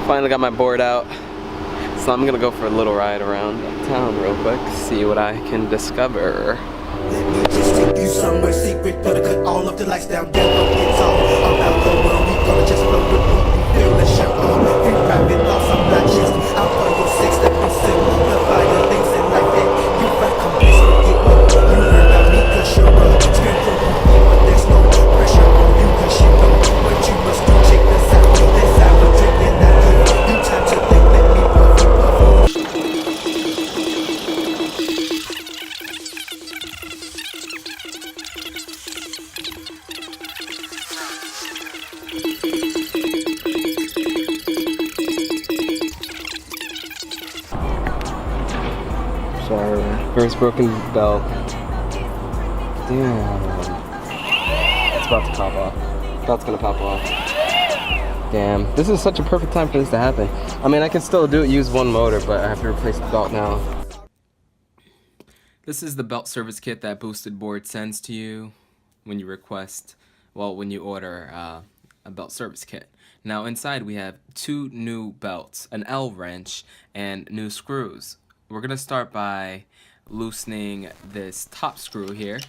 Finally got my board out, so I'm gonna go for a little ride around town real quick, see what I can discover. Let me just take you somewhere secret, gonna cut all of the lights down, then it's all about the world. We gonna just flow with what we feel and share all free private thoughts. I'm not just out for your sake, step and simplify the things in life that you find complex. Forget what you heard about me, cause you're a spiritual being, but there's no pressure on you, cause you know what you must do. Check this out, let's have a drink and I give you time to think. Let me puff you puff on. Sorry. First broken belt. Damn. It's about to pop off. Belt's gonna pop off. Damn. This is such a perfect time for this to happen. I mean, I can still use one motor, but I have to replace the belt now. This is the belt service kit that Boosted Board sends to you when you when you order a belt service kit. Now inside we have 2 new belts, an L wrench, and new screws. We're gonna start by loosening this top screw here.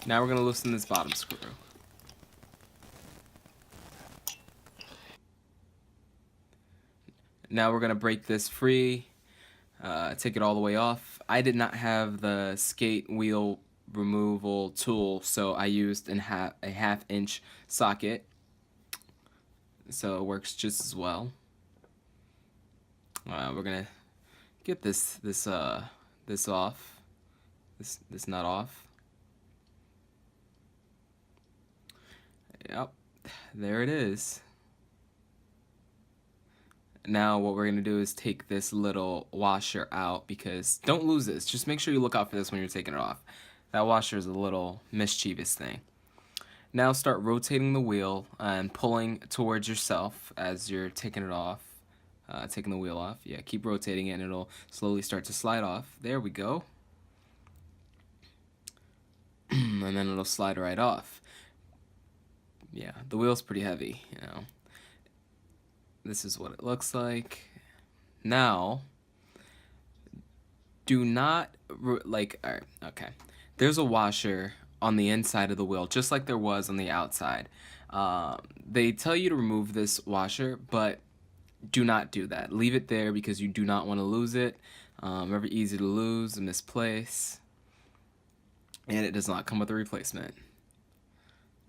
Now we're gonna loosen this bottom screw. Now we're gonna break this free, take it all the way off. I did not have the skate wheel removal tool, so I used a half-inch socket, so it works just as well. We're gonna get this off, this nut off. Yep, there it is. Now what we're gonna do is take this little washer out, because don't lose this. Just make sure you look out for this when you're taking it off. That washer is a little mischievous thing. Now start rotating the wheel and pulling towards yourself as you're taking it off, taking the wheel off. Yeah, keep rotating it and it'll slowly start to slide off. There we go. And then it'll slide right off. Yeah, the wheel's pretty heavy, you know. This is what it looks like. Now, do not, alright, okay. There's a washer on the inside of the wheel, just like there was on the outside. They tell you to remove this washer, but do not do that. Leave it there because you do not want to lose it. Very easy to lose and misplace. And it does not come with a replacement.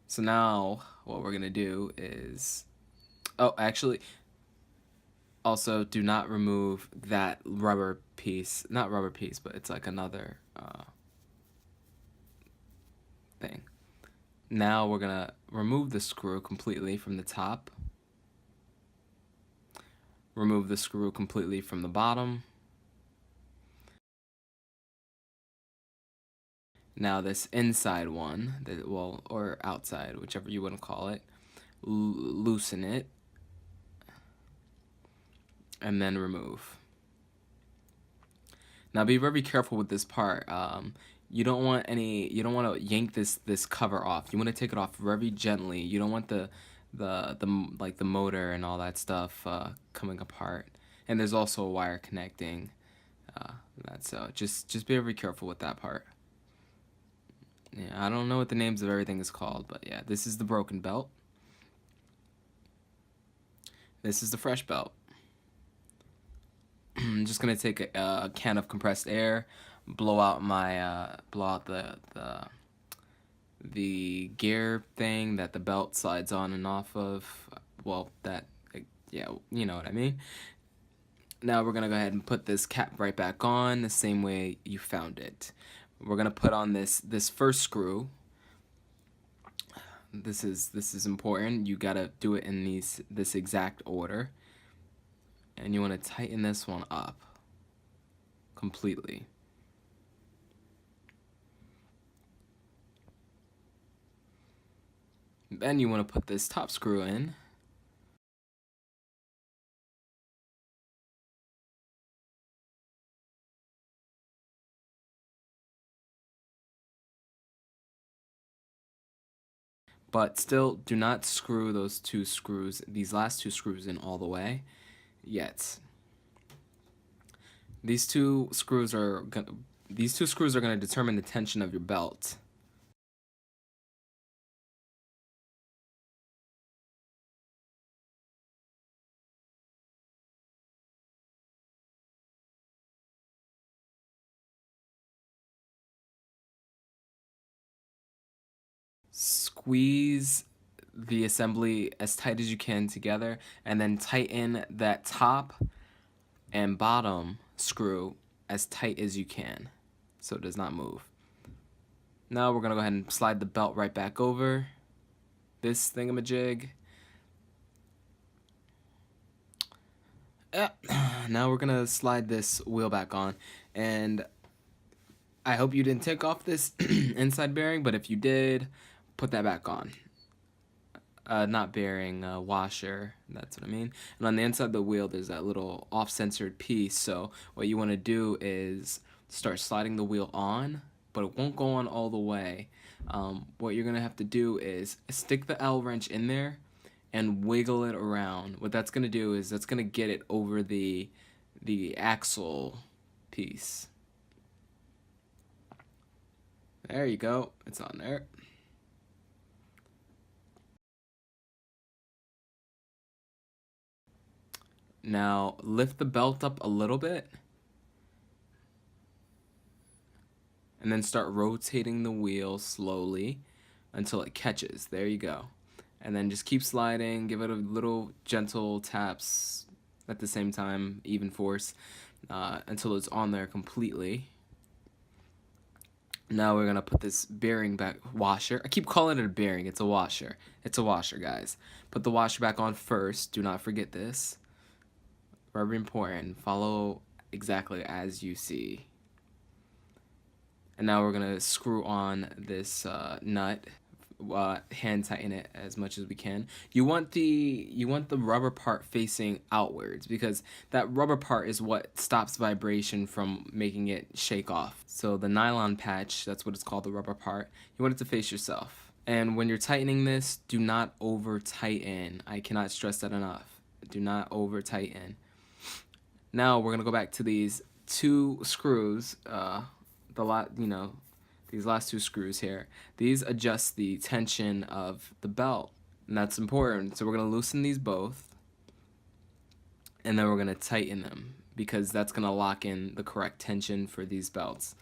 So now, what we're gonna do is, oh, actually, also do not remove that rubber piece, not rubber piece, but it's like another thing. Now we're gonna remove the screw completely from the top, remove the screw completely from the bottom. Now this inside one, or outside, whichever you want to call it, loosen it, and then remove. Now be very careful with this part. You don't want to yank this cover off. You want to take it off very gently. You don't want the motor and all that stuff coming apart. And there's also a wire connecting that, so just be very careful with that part. Yeah, I don't know what the names of everything is called, but yeah, this is the broken belt. This is the fresh belt. I'm just gonna take a can of compressed air, blow out the gear thing that the belt slides on and off of. Well, yeah, you know what I mean. Now we're gonna go ahead and put this cap right back on the same way you found it. We're gonna put on this first screw. This is important. You gotta do it in this exact order. And you want to tighten this one up completely. Then you want to put this top screw in. But still, do not screw those two screws, these last two screws in all the way yet. These two screws are going to determine the tension of your belt. Squeeze the assembly as tight as you can together, and then tighten that top and bottom screw as tight as you can so it does not move. Now we're gonna go ahead and slide the belt right back over this thingamajig. Now we're gonna slide this wheel back on, and I hope you didn't take off this inside bearing, but if you did, put that back on. Not bearing, washer, that's what I mean. And on the inside of the wheel, there's that little off-centered piece, so what you want to do is start sliding the wheel on, but it won't go on all the way. What you're going to have to do is stick the L wrench in there and wiggle it around. What that's going to do is that's going to get it over the axle piece. There you go, it's on there. Now lift the belt up a little bit and then start rotating the wheel slowly until it catches. There you go. And then just keep sliding, give it a little gentle taps at the same time, even force, until it's on there completely. Now we're gonna put this bearing back, washer. I keep calling it a bearing, it's a washer. It's a washer, guys. Put the washer back on first, do not forget this. Very important, follow exactly as you see. And now we're gonna screw on this nut, hand tighten it as much as we can. You want the rubber part facing outwards because that rubber part is what stops vibration from making it shake off. So the nylon patch, that's what it's called, the rubber part, you want it to face yourself. And when you're tightening this, do not over tighten. I cannot stress that enough. Do not over tighten. Now we're gonna go back to these two screws, these last two screws here. These adjust the tension of the belt, and that's important. So we're gonna loosen these both, and then we're gonna tighten them because that's gonna lock in the correct tension for these belts.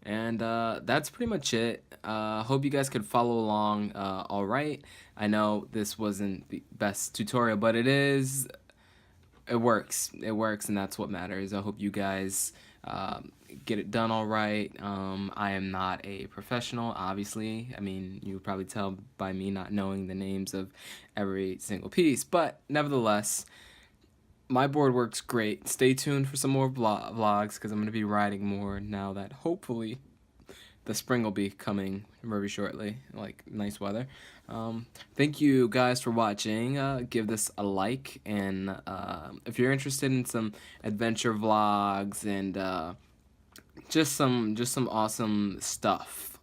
And that's pretty much it. Hope you guys could follow along all right. I know this wasn't the best tutorial, but it works, and that's what matters. I hope you guys get it done all right. I am not a professional, obviously. I mean, you would probably tell by me not knowing the names of every single piece, but nevertheless, my board works great. Stay tuned for some more vlogs because I'm going to be riding more now that hopefully the spring will be coming very shortly, like nice weather. Thank you guys for watching. Give this a like, and if you're interested in some adventure vlogs and just some awesome stuff,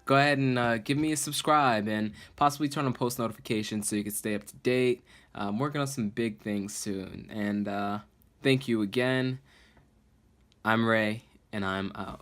go ahead and give me a subscribe and possibly turn on post notifications so you can stay up to date. I'm working on some big things soon, and thank you again. I'm Ray, and I'm out.